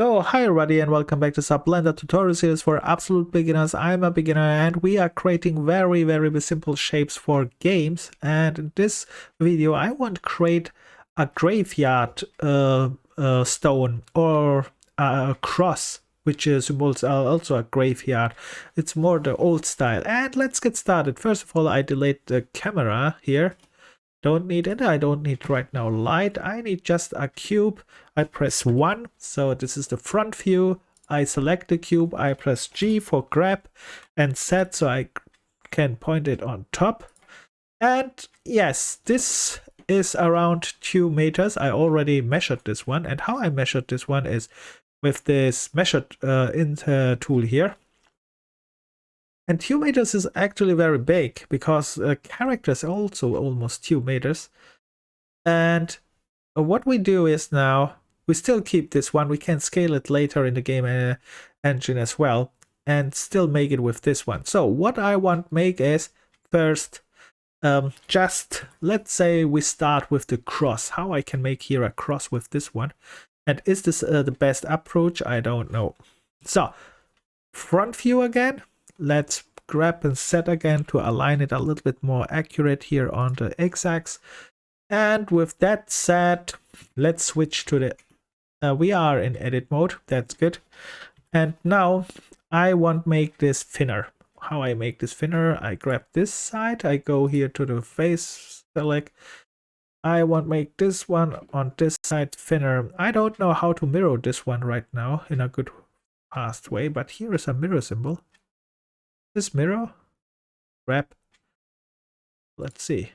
So, hi everybody and welcome back to Blender tutorial series for absolute beginners. I'm a beginner and we are creating very simple shapes for games. And in this video, I want to create a graveyard stone or a cross, which symbols also a graveyard. It's more the old style. And let's get started. First of all, I delete the camera here. Don't need it. I don't need right now light. I need just a cube. I press 1. So this is the front view. I select the cube. I press G for grab and set so I can point it on top. And yes, this is around 2 meters. I already measured this one. And how I measured this one is with this measured tool here. And 2 meters is actually very big because character is also almost 2 meters. And what we do is now we still keep this one. We can scale it later in the game engine as well and still make it with this one. So what I want to make is first just let's say we start with the cross. How I can make here a cross with this one. And is this the best approach? I don't know. So front view again. Let's grab and set again to align it a little bit more accurate here on the x-axis. And with that said, let's switch to the we are in edit mode. That's good. And now I want to make this thinner. How I make this thinner? I grab this side. I go here to the face select. I want to make this one on this side thinner. I don't know how to mirror this one right now in a good fast way, but here is a mirror symbol. This mirror, grab, let's see.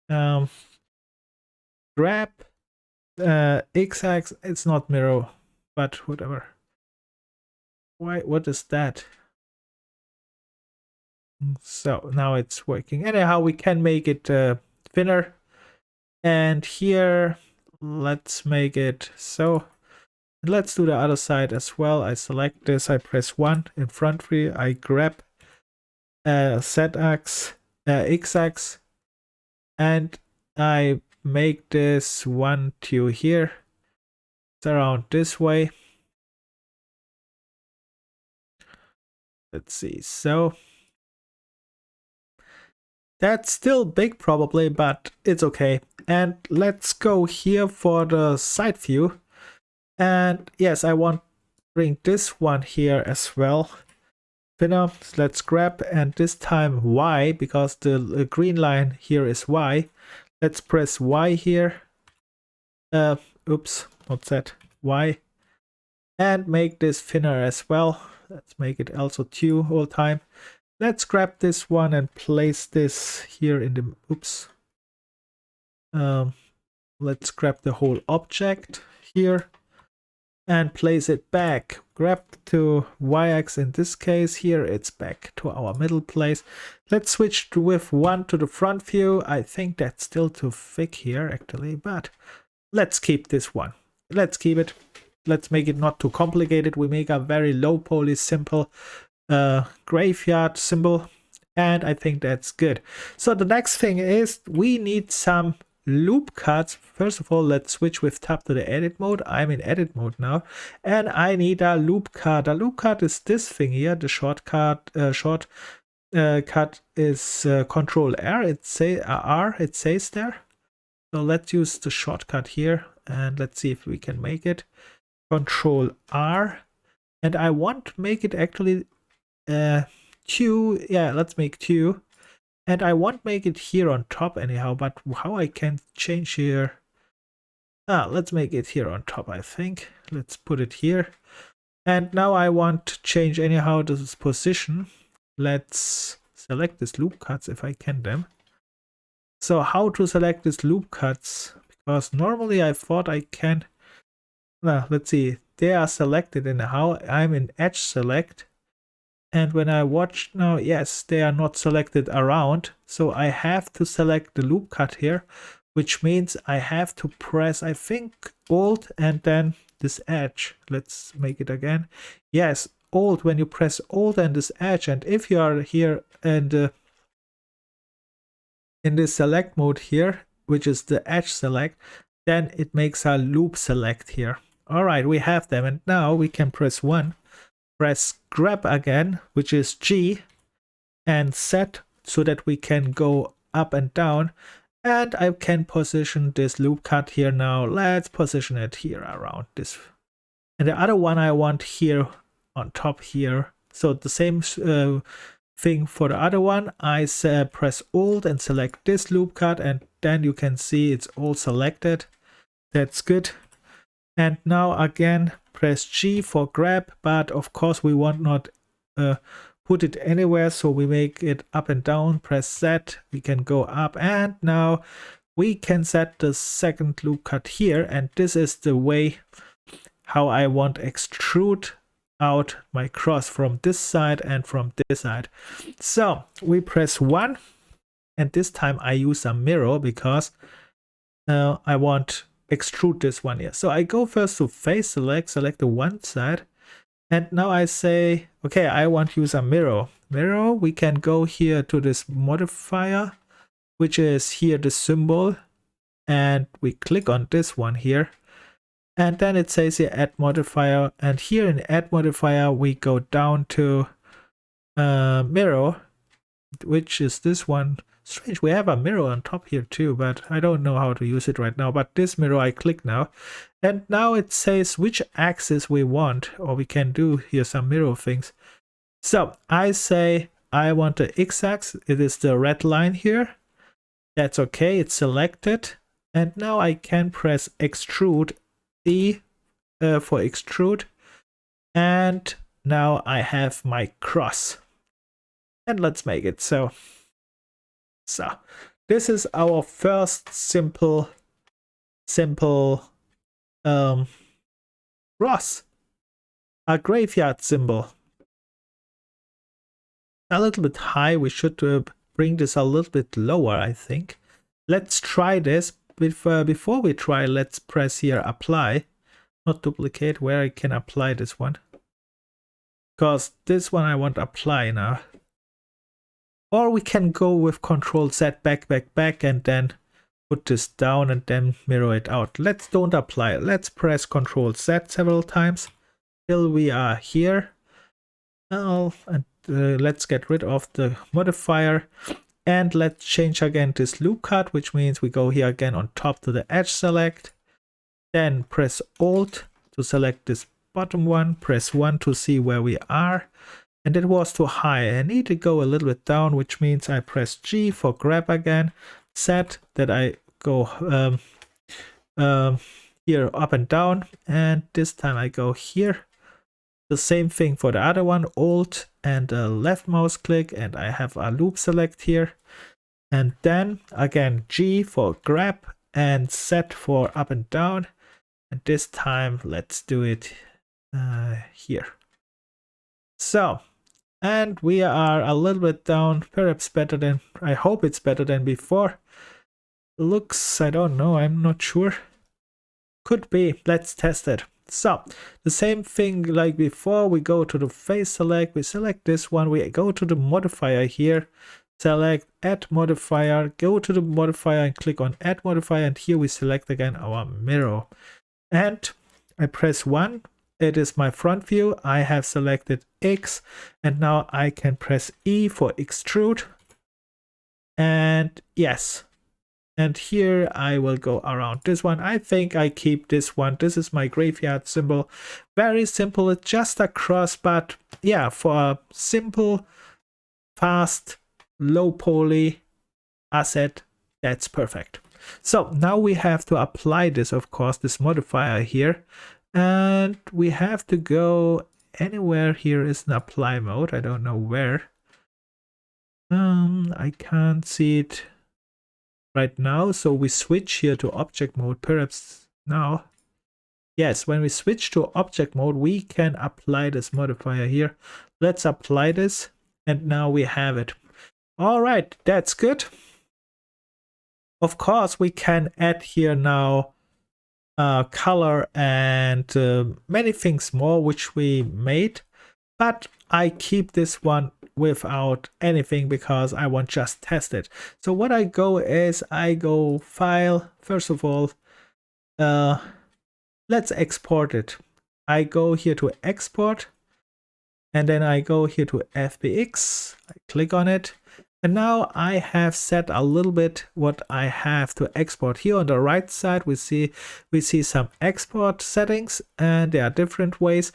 Grab x-axis, it's not mirror, but whatever. Why, what is that? So now it's working. Anyhow, we can make it thinner. And here, let's make it so. Let's do the other side as well. I select this, I press 1 in front view, I grab z-axis, x-axis, and I make this 1 to here. It's around this way. Let's see, so that's still big probably, but it's okay. And let's go here for the side view. And yes, I want to bring this one here as well. Thinner, let's grab, and this time Y, because the green line here is Y. Let's press Y here. Oops, what's that? Y. And make this thinner as well. Let's make it also 2 all time. Let's grab this one and place this here in the, oops. Let's grab the whole object here. And place it back. Grab to y-axis in this case. Here it's back to our middle place. Let's switch with 1 to the front view. I think that's still too thick here actually, but let's keep this one. Let's keep it. Let's make it not too complicated. We make a very low poly simple graveyard symbol, and I think that's good. So the next thing is we need some loop cuts. First of all, let's switch with tab to the edit mode. I'm in edit mode now, and I need a loop cut. A loop cut is this thing here. The shortcut cut is Control R. It says there. So let's use the shortcut here, and let's see if we can make it. Control R, and I want to make it actually 2. Yeah, let's make 2. And I won't make it here on top anyhow, but how I can change here? Let's make it here on top, I think. Let's put it here. And now I want to change anyhow this position. Let's select this loop cuts if I can them. So how to select this loop cuts? Because normally I thought I can. Let's see. They are selected and how I'm in edge select. And when I watch now, yes, they are not selected around. So I have to select the loop cut here, which means I have to press, I think, Alt and then this edge. Let's make it again. Yes, Alt, when you press Alt and this edge. And if you are here and in the select mode here, which is the edge select, then it makes a loop select here. All right, we have them, and now we can press 1, press grab again, which is G, and set so that we can go up and down. And I can position this loop cut here now. Let's position it here around this. And the other one I want here on top here. So the same thing for the other one. I press Alt and select this loop cut, and then you can see it's all selected. That's good. And now again press G for grab, but of course we want not put it anywhere, so we make it up and down. Press Z, we can go up, and now we can set the second loop cut here, and this is the way how I want extrude out my cross from this side and from this side. So we press 1, and this time I use a mirror because I want extrude this one here. So I go first to face select the one side, and now I say, okay, I want to use a mirror. Mirror, we can go here to this modifier, which is here the symbol, and we click on this one here. And then it says here add modifier, and here in add modifier we go down to mirror, which is this one. Strange, we have a mirror on top here too, but I don't know how to use it right now. But this mirror I click now, and now it says which axis we want, or we can do here some mirror things. So I say I want the x-axis, it is the red line here. That's okay, it's selected. And now I can press extrude E for extrude, and now I have my cross. And let's make it so. So this is our first simple cross, a graveyard symbol. A little bit high, we should bring this a little bit lower, I think. Let's try this. Before we try, let's press here apply, not duplicate, where I can apply this one, because this one I want to apply now. Or we can go with Control Z back, and then put this down and then mirror it out. Let's don't apply it. Let's press Control Z several times till we are here. And let's get rid of the modifier. And let's change again this loop cut, which means we go here again on top to the edge select. Then press Alt to select this bottom one. Press 1 to see where we are. And it was too high. I need to go a little bit down, which means I press G for grab again. Set that I go here up and down. And this time I go here. The same thing for the other one. Alt and left mouse click, and I have a loop select here. And then again G for grab and set for up and down. And this time let's do it here. So, and we are a little bit down, perhaps better than, I hope it's better than before. Looks, I don't know, I'm not sure. Could be, let's test it. So, the same thing like before, we go to the face select, we select this one, we go to the modifier here, select add modifier, go to the modifier and click on add modifier, and here we select again our mirror. And I press 1. It is my front view. I have selected X, and now I can press E for extrude. And yes. And here I will go around this one. I think I keep this one. This is my graveyard symbol. Very simple. It's just a cross, but yeah, for a simple, fast, low poly asset, that's perfect. So now we have to apply this, of course, this modifier here. And we have to go anywhere here is an apply mode. I don't know where. I can't see it right now. So we switch here to object mode, perhaps now. Yes, when we switch to object mode, we can apply this modifier here. Let's apply this, and now we have it. All right, that's good. Of course, we can add here now color and many things more which we made, but I keep this one without anything because I want just test it. So what I go is I go file, first of all let's export it. I go here to export, and then I go here to FBX. I click on it. And now I have set a little bit what I have to export. Here on the right side, we see some export settings, and there are different ways.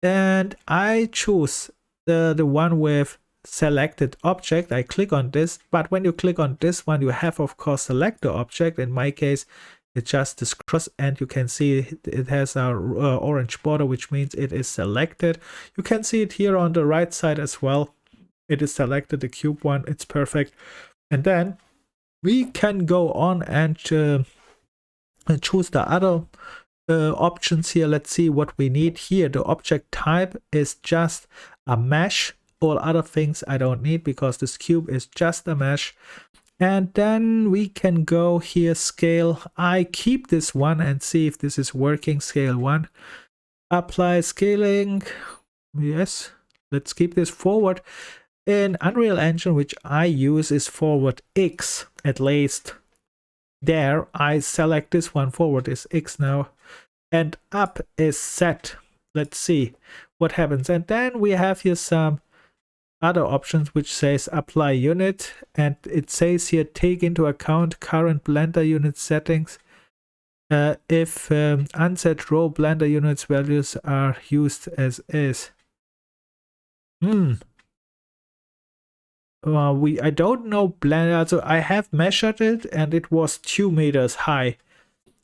And I choose the one with selected object. I click on this, but when you click on this one, you have of course select the object. In my case, it's just this cross, and you can see it has a orange border, which means it is selected. You can see it here on the right side as well. It is selected, the cube one, it's perfect. And then we can go on and choose the other options here. Let's see what we need here. The object type is just a mesh. All other things I don't need because this cube is just a mesh. And then we can go here, scale. I keep this one and see if this is working. Scale 1. Apply scaling. Yes, let's keep this forward. In Unreal Engine, which I use, is forward X, at least. There, I select this one, forward is X now. And up is set. Let's see what happens. And then we have here some other options which says apply unit. And it says here, take into account current Blender unit settings. If unset row Blender units values are used as is. I don't know Blender, so I have measured it and it was 2 meters high.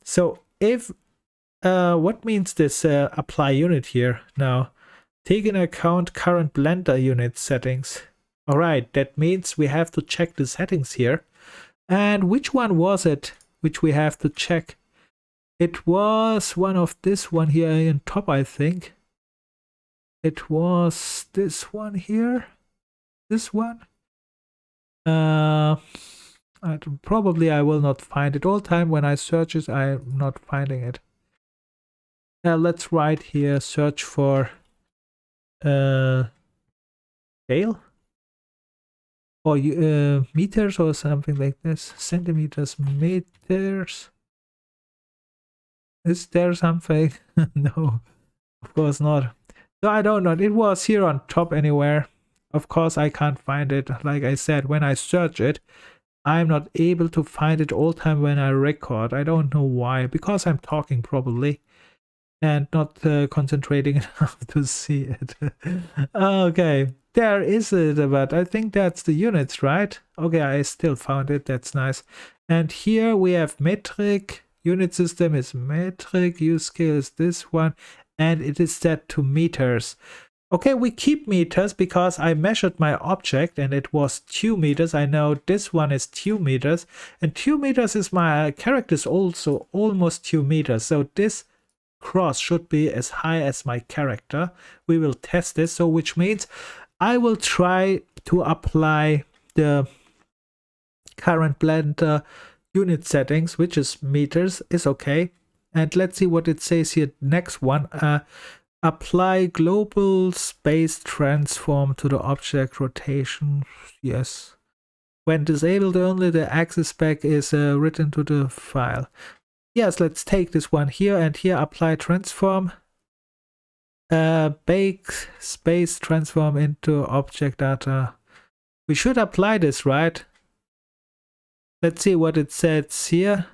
So if what means this apply unit here now? Take into account current Blender unit settings. All right, that means we have to check the settings here. And which one was it which we have to check? It was one of this one here in top, I think. It was this one here. This one. Probably I will not find it. All time when I search it, I'm not finding it. Let's write here, search for scale or meters or something like this. Centimeters, meters. Is there something? No, of course not. So I don't know. It was here on top anywhere. Of course, I can't find it. Like I said, when I search it, I'm not able to find it all time when I record. I don't know why. Because I'm talking probably and not concentrating enough to see it. Okay, there is it, but I think that's the units, right? Okay, I still found it. That's nice. And here we have metric. Unit system is metric. Use scale is this one. And it is set to meters. Okay, we keep meters because I measured my object and it was 2 meters. I know this one is 2 meters and 2 meters is my character is also almost 2 meters. So this cross should be as high as my character. We will test this. So which means I will try to apply the current Blender unit settings, which is meters, is okay. And let's see what it says here. Next one. Apply global space transform to the object rotation. Yes. When disabled, only the axis spec is written to the file. Yes, let's take this one here and here apply transform. Bake space transform into object data. We should apply this, right? Let's see what it says here.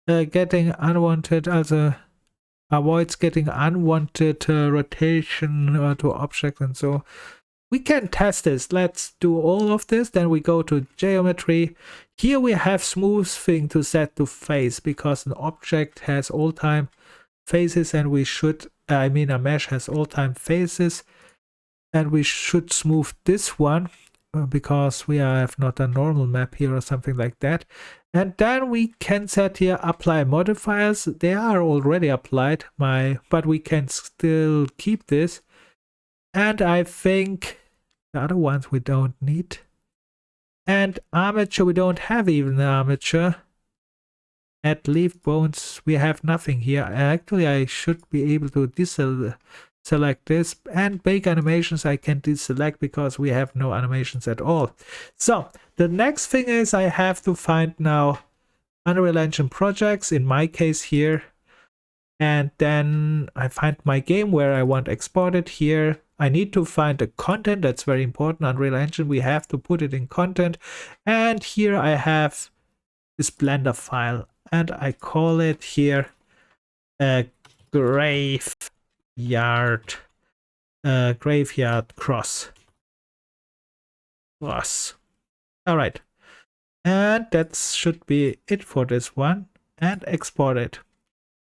Getting unwanted, also avoids getting unwanted rotation to object, and so we can test this. Let's do all of this. Then we go to geometry. Here we have smoothing to set to face because an object has all time faces and we should, a mesh has all time faces and we should smooth this one because we have not a normal map here or something like that. And then we can set here apply modifiers. They are already applied, but we can still keep this. And I think the other ones we don't need. And armature, we don't have even armature. At leaf bones, we have nothing here. Actually, I should be able to deselect this. And bake animations, I can deselect because we have no animations at all. So the next thing is I have to find now Unreal Engine projects, in my case here. And then I find my game where I want exported here. I need to find the content. That's very important. Unreal Engine, we have to put it in content. And here I have this Blender file. And I call it here graveyard cross. All right. And that should be it for this one. And export it.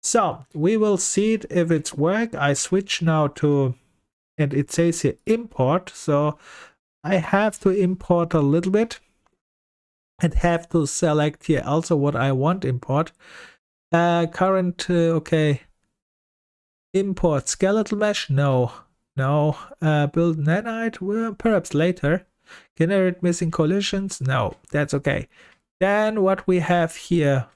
So we will see it if it's work. I switch now to, and it says here import. So I have to import a little bit and have to select here also what I want import. Current, okay. Import skeletal mesh? No. Build nanite? Well, perhaps later. Generate missing collisions? No, that's okay. Then what we have here,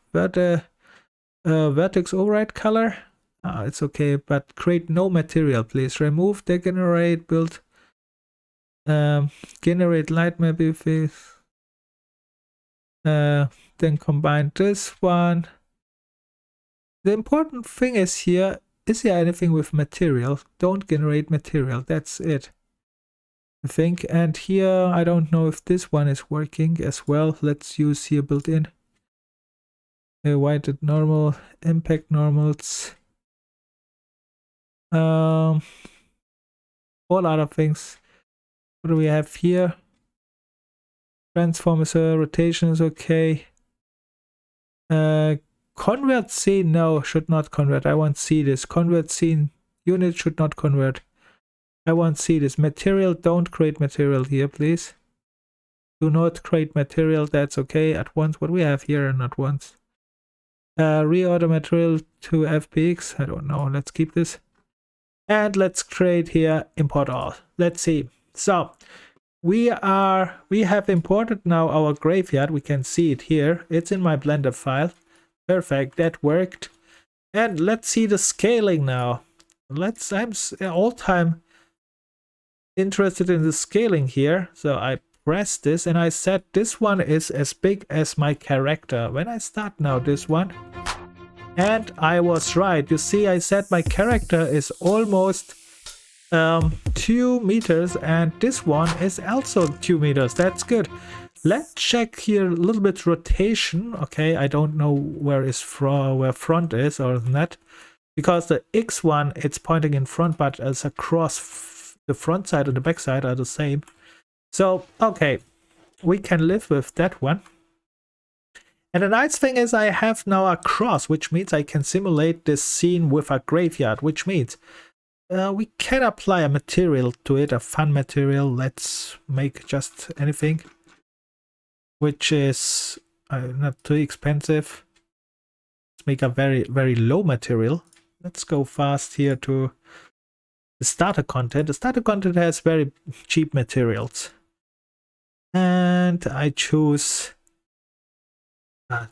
vertex override color, it's okay, but create no material, please. Remove, degenerate, build, generate light map if then combine this one. The important thing is here, is there anything with material? Don't generate material, that's it, I think. And here I don't know if this one is working as well. Let's use here built-in. Weighted normal, impact normals, all other things. What do we have here? Transform is rotation is okay. Convert scene, no, should not convert. I want see this. Convert scene unit should not convert. I want see this. Material, don't create material here, please. Do not create material, that's okay. At once, what we have here and at once. Reorder material to FBX. I don't know. Let's keep this. And let's create here import all. Let's see. So we have imported now our graveyard. We can see it here. It's in my Blender file. Perfect. That worked. And let's see the scaling now. I'm all time interested in the scaling here. So I press this and I said this one is as big as my character. When I start now this one, and I was right. You see, I said my character is almost 2 meters and this one is also 2 meters. That's good. Let's check here a little bit rotation. Okay, I don't know where front is or not, because the X one it's pointing in front, but as across the front side and the back side are the same. So, okay, we can live with that one. And the nice thing is I have now a cross, which means I can simulate this scene with a graveyard, which means we can apply a material to it, a fun material. Let's make just anything, which is not too expensive. Let's make a very, very low material. Let's go fast here to the starter content. The starter content has very cheap materials. And I choose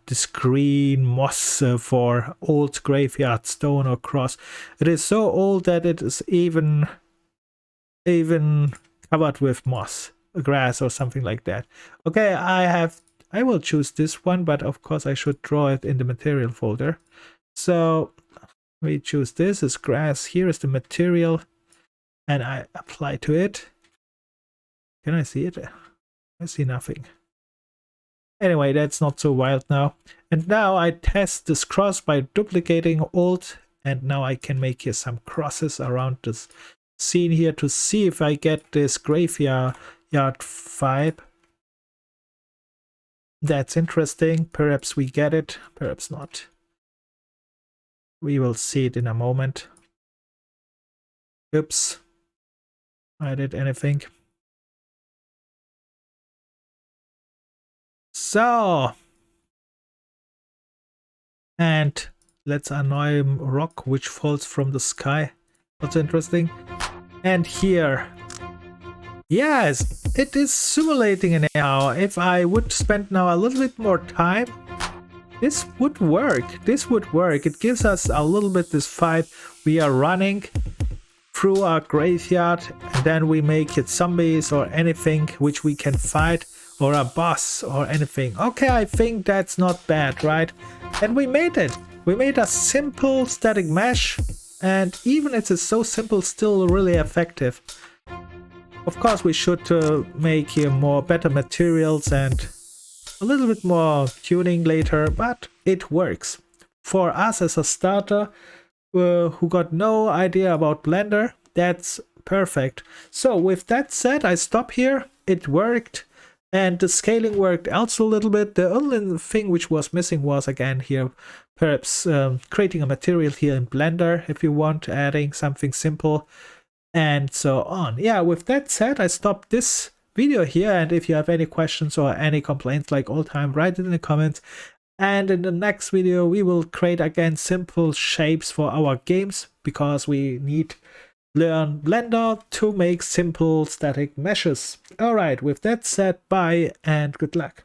this green moss for old graveyard stone or cross. It is so old that it is even covered with moss, grass or something like that. Okay, I will choose this one, but of course I should draw it in the material folder. So we choose this as grass. Here is the material and I apply to it. Can I see it? I see nothing. Anyway, that's not so wild now. And now I test this cross by duplicating Alt, and now I can make here some crosses around this scene here to see if I get this graveyard vibe. That's interesting. Perhaps we get it, perhaps not. We will see it in a moment. Oops. I did anything. So, and let's annoy rock which falls from the sky. That's interesting. And here, yes, it is simulating anyhow. If I would spend now a little bit more time, this would work. This would work. It gives us a little bit this vibe. We are running through our graveyard, and then we make it zombies or anything which we can fight. or a bus or anything. Okay, I think that's not bad, right? And we made it. We made a simple static mesh, and even it is so simple, still really effective. Of course, we should make here more better materials and a little bit more tuning later, but it works. For us as a starter who got no idea about Blender, that's perfect. So with that said, I stop here. It worked, and the scaling worked also a little bit. The only thing which was missing was again here, perhaps creating a material here in Blender if you want, adding something simple and so on. Yeah, with that said, I stop this video here, and if you have any questions or any complaints like all time, write it in the comments. And in the next video we will create again simple shapes for our games, because we need learn Blender to make simple static meshes. Alright, with that said, bye and good luck.